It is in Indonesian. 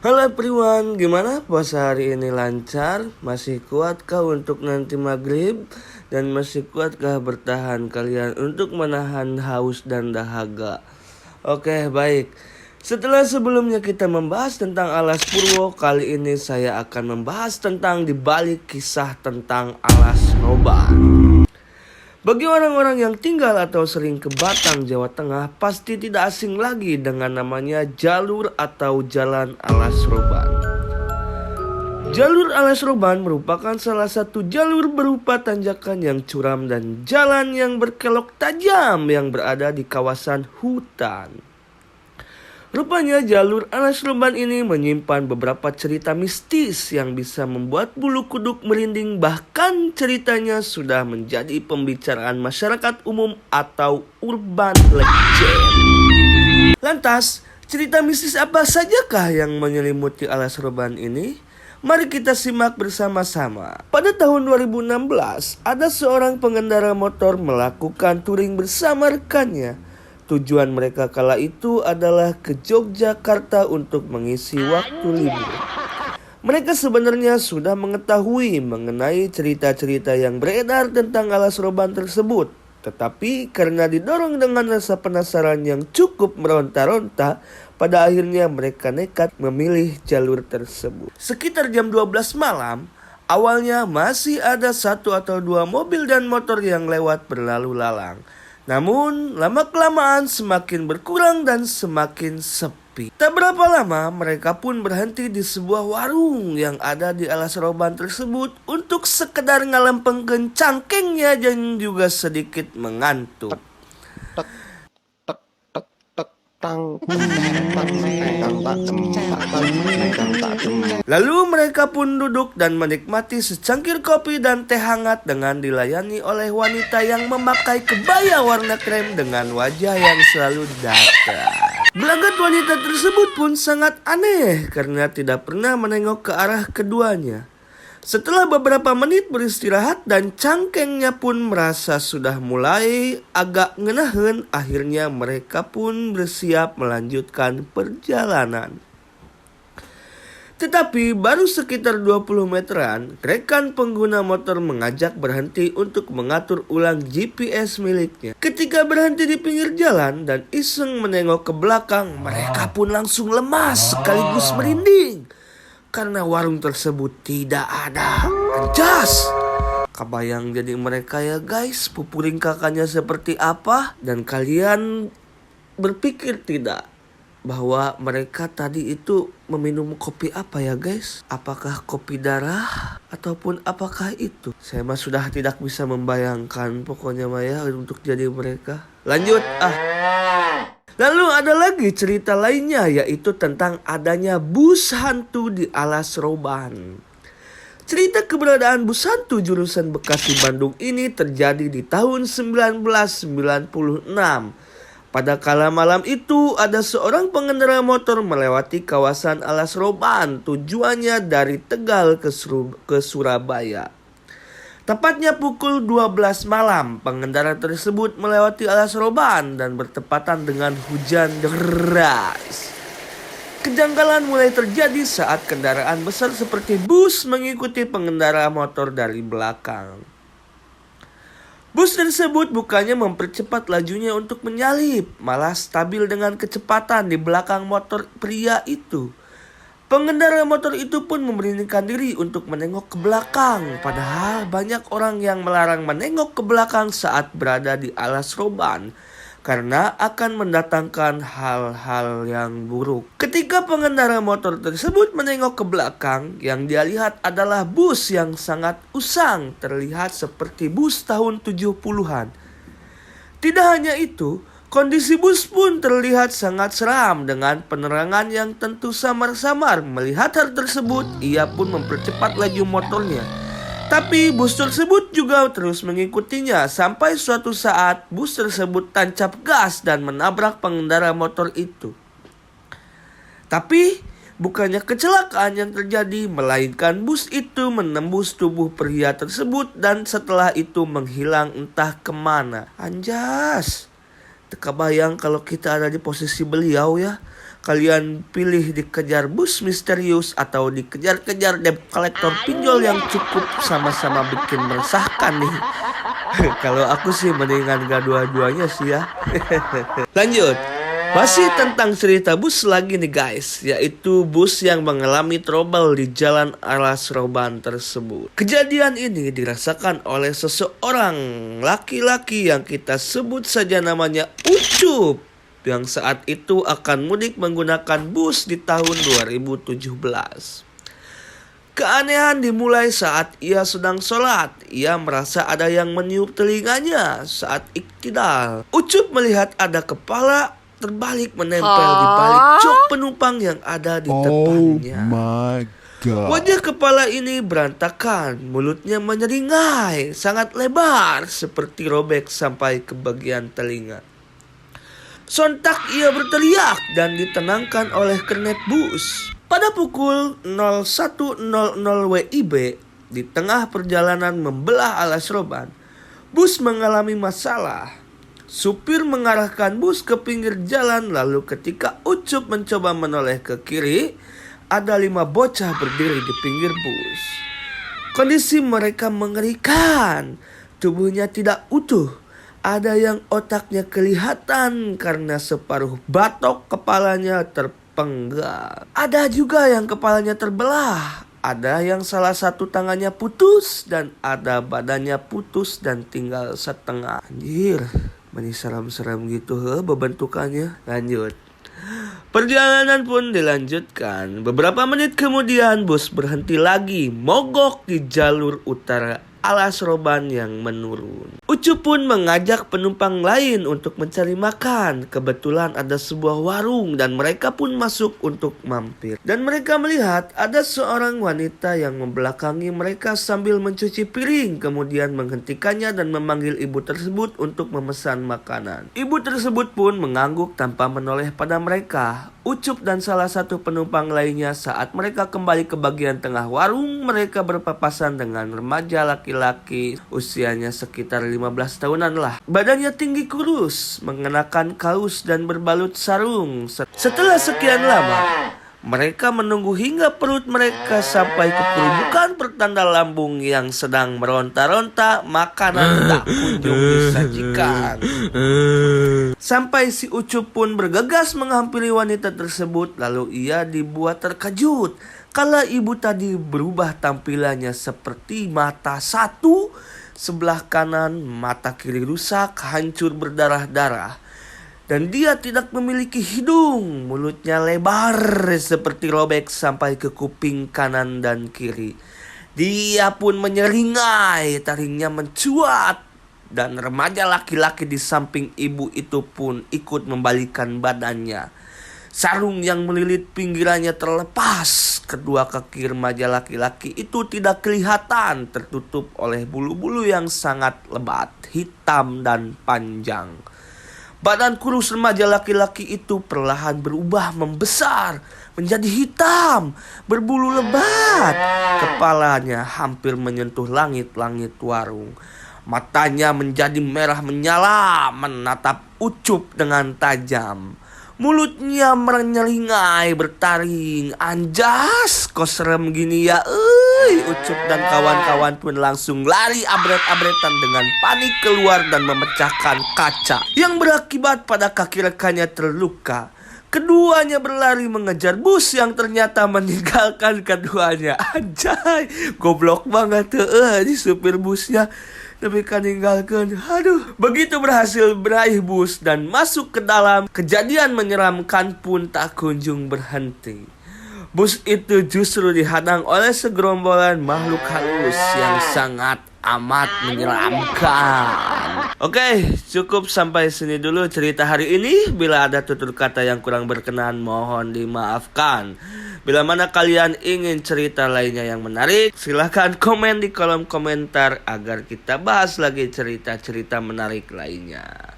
Halo everyone, gimana puasa hari ini lancar? Masih kuatkah untuk nanti maghrib? Dan masih kuatkah bertahan kalian untuk menahan haus dan dahaga? Oke, baik. Setelah sebelumnya kita membahas tentang Alas Purwo, kali ini saya akan membahas tentang dibalik kisah tentang Alas Roban. Bagi orang-orang yang tinggal atau sering ke Batang, Jawa Tengah, pasti tidak asing lagi dengan namanya jalur atau jalan Alas Roban. Jalur Alas Roban merupakan salah satu jalur berupa tanjakan yang curam dan jalan yang berkelok tajam yang berada di kawasan hutan. Rupanya jalur Alas Roban ini menyimpan beberapa cerita mistis yang bisa membuat bulu kuduk merinding, bahkan ceritanya sudah menjadi pembicaraan masyarakat umum atau urban legend. Lantas, cerita mistis apa sajakah yang menyelimuti Alas Roban ini? Mari kita simak bersama-sama. Pada tahun 2016, ada seorang pengendara motor melakukan touring bersama rekannya. Tujuan mereka kala itu adalah ke Yogyakarta untuk mengisi waktu libur. Mereka sebenarnya sudah mengetahui mengenai cerita-cerita yang beredar tentang Alas Roban tersebut. Tetapi karena didorong dengan rasa penasaran yang cukup meronta-ronta, pada akhirnya mereka nekat memilih jalur tersebut. Sekitar jam 12 malam, awalnya masih ada 1 atau 2 mobil dan motor yang lewat berlalu lalang. Namun, lama-kelamaan semakin berkurang dan semakin sepi. Tak berapa lama, mereka pun berhenti di sebuah warung yang ada di Alas Roban tersebut untuk sekedar ngalempengkeun cangkengnya dan juga sedikit mengantuk. Lalu mereka pun duduk dan menikmati secangkir kopi dan teh hangat dengan dilayani oleh wanita yang memakai kebaya warna krem dengan wajah yang selalu datar. Gelagat wanita tersebut pun sangat aneh karena tidak pernah menengok ke arah keduanya. Setelah beberapa menit beristirahat dan cangkengnya pun merasa sudah mulai agak ngenahen, akhirnya mereka pun bersiap melanjutkan perjalanan. Tetapi baru sekitar 20 meteran, rekan pengguna motor mengajak berhenti untuk mengatur ulang GPS miliknya. Ketika berhenti di pinggir jalan dan iseng menengok ke belakang, mereka pun langsung lemas sekaligus merinding. Karena warung tersebut tidak ada. Anjas! Kebayang jadi mereka ya guys, pupuring kakaknya seperti apa? Dan kalian berpikir tidak bahwa mereka tadi itu meminum kopi apa ya guys? Apakah kopi darah ataupun apakah itu? Saya mah sudah tidak bisa membayangkan pokoknya Maya untuk jadi mereka. Lanjut Lalu ada lagi cerita lainnya, yaitu tentang adanya bus hantu di Alas Roban. Cerita keberadaan bus hantu jurusan Bekasi Bandung ini terjadi di tahun 1996. Pada kala malam itu ada seorang pengendara motor melewati kawasan Alas Roban, tujuannya dari Tegal ke Surabaya. Tepatnya pukul 12 malam, pengendara tersebut melewati Alas Roban dan bertepatan dengan hujan deras. Kejanggalan mulai terjadi saat kendaraan besar seperti bus mengikuti pengendara motor dari belakang. Bus tersebut bukannya mempercepat lajunya untuk menyalip, malah stabil dengan kecepatan di belakang motor pria itu. Pengendara motor itu pun memberanikan diri untuk menengok ke belakang, padahal banyak orang yang melarang menengok ke belakang saat berada di Alas Roban karena akan mendatangkan hal-hal yang buruk. Ketika pengendara motor tersebut menengok ke belakang, yang dia lihat adalah bus yang sangat usang, terlihat seperti bus tahun 70-an. Tidak hanya itu, kondisi bus pun terlihat sangat seram dengan penerangan yang tentu samar-samar. Melihat hal tersebut, ia pun mempercepat laju motornya. Tapi bus tersebut juga terus mengikutinya sampai suatu saat bus tersebut tancap gas dan menabrak pengendara motor itu. Tapi bukannya kecelakaan yang terjadi, melainkan bus itu menembus tubuh pria tersebut dan setelah itu menghilang entah kemana. Anjas! Teka bayang kalau kita ada di posisi beliau ya. Kalian pilih dikejar bus misterius atau dikejar-kejar debt collector pinjol yang cukup sama-sama bikin meresahkan nih? Kalau aku sih mendingan gak dua-duanya sih ya. Lanjut. Masih tentang cerita bus lagi nih guys, yaitu bus yang mengalami trouble di Jalan Alas Roban tersebut. Kejadian ini dirasakan oleh seseorang laki-laki yang kita sebut saja namanya Ucup, yang saat itu akan mudik menggunakan bus di tahun 2017. Keanehan dimulai saat ia sedang sholat. Ia merasa ada yang meniup telinganya saat iktidal. Ucup melihat ada kepala terbalik menempel di balik jok penumpang yang ada di depannya. Oh my God. Wajah kepala ini berantakan, mulutnya menyeringai, sangat lebar, seperti robek sampai ke bagian telinga. Sontak ia berteriak dan ditenangkan oleh kernet bus. Pada pukul 01.00 WIB, di tengah perjalanan membelah Alas Roban, bus mengalami masalah. Supir mengarahkan bus ke pinggir jalan, lalu ketika Ucup mencoba menoleh ke kiri, ada 5 bocah berdiri di pinggir bus. Kondisi mereka mengerikan, tubuhnya tidak utuh. Ada yang otaknya kelihatan karena separuh batok kepalanya terpenggal. Ada juga yang kepalanya terbelah. Ada yang salah satu tangannya putus dan ada badannya putus dan tinggal setengah. Anjir, meni seram-seram gitu bentukannya. Lanjut. Perjalanan pun dilanjutkan. Beberapa menit kemudian bus berhenti lagi, mogok di jalur utara Alas Roban yang menurun. Ucup pun mengajak penumpang lain untuk mencari makan. Kebetulan ada sebuah warung dan mereka pun masuk untuk mampir. Dan mereka melihat ada seorang wanita yang membelakangi mereka sambil mencuci piring, kemudian menghentikannya dan memanggil ibu tersebut untuk memesan makanan. Ibu tersebut pun mengangguk tanpa menoleh pada mereka. Ucup dan salah satu penumpang lainnya saat mereka kembali ke bagian tengah warung, mereka berpapasan dengan remaja laki-laki usianya sekitar 15 tahunan lah. Badannya tinggi kurus, mengenakan kaos dan berbalut sarung. Setelah sekian lama, mereka menunggu hingga perut mereka sampai ke kerubukan pertanda lambung yang sedang meronta-ronta, makanan tak kunjung disajikan. Sampai si Ucup pun bergegas menghampiri wanita tersebut, lalu ia dibuat terkejut kala ibu tadi berubah tampilannya seperti mata satu, sebelah kanan mata kiri rusak, hancur berdarah-darah. Dan dia tidak memiliki hidung, mulutnya lebar seperti robek sampai ke kuping kanan dan kiri. Dia pun menyeringai, taringnya mencuat. Dan remaja laki-laki di samping ibu itu pun ikut membalikkan badannya. Sarung yang melilit pinggirannya terlepas. Kedua kaki remaja laki-laki itu tidak kelihatan, tertutup oleh bulu-bulu yang sangat lebat, hitam dan panjang. Badan kurus remaja laki-laki itu perlahan berubah membesar, menjadi hitam, berbulu lebat. Kepalanya hampir menyentuh langit-langit warung. Matanya menjadi merah menyala, menatap Ucup dengan tajam. Mulutnya menyeringai, bertaring. Anjas, kok serem gini ya, Ucup dan kawan-kawan pun langsung lari abret-abretan dengan panik keluar dan memecahkan kaca, yang berakibat pada kaki rekannya terluka. Keduanya berlari mengejar bus yang ternyata meninggalkan keduanya. Anjay, goblok banget di supir busnya. Tapi kan ninggalkan. Aduh. Begitu berhasil meraih bus dan masuk ke dalam, kejadian menyeramkan pun tak kunjung berhenti. Bus itu justru dihadang oleh segerombolan makhluk halus yang sangat amat menyeramkan. Oke, cukup sampai sini dulu cerita hari ini. Bila ada tutur kata yang kurang berkenan, mohon dimaafkan. Bila mana kalian ingin cerita lainnya yang menarik, silahkan komen di kolom komentar agar kita bahas lagi cerita-cerita menarik lainnya.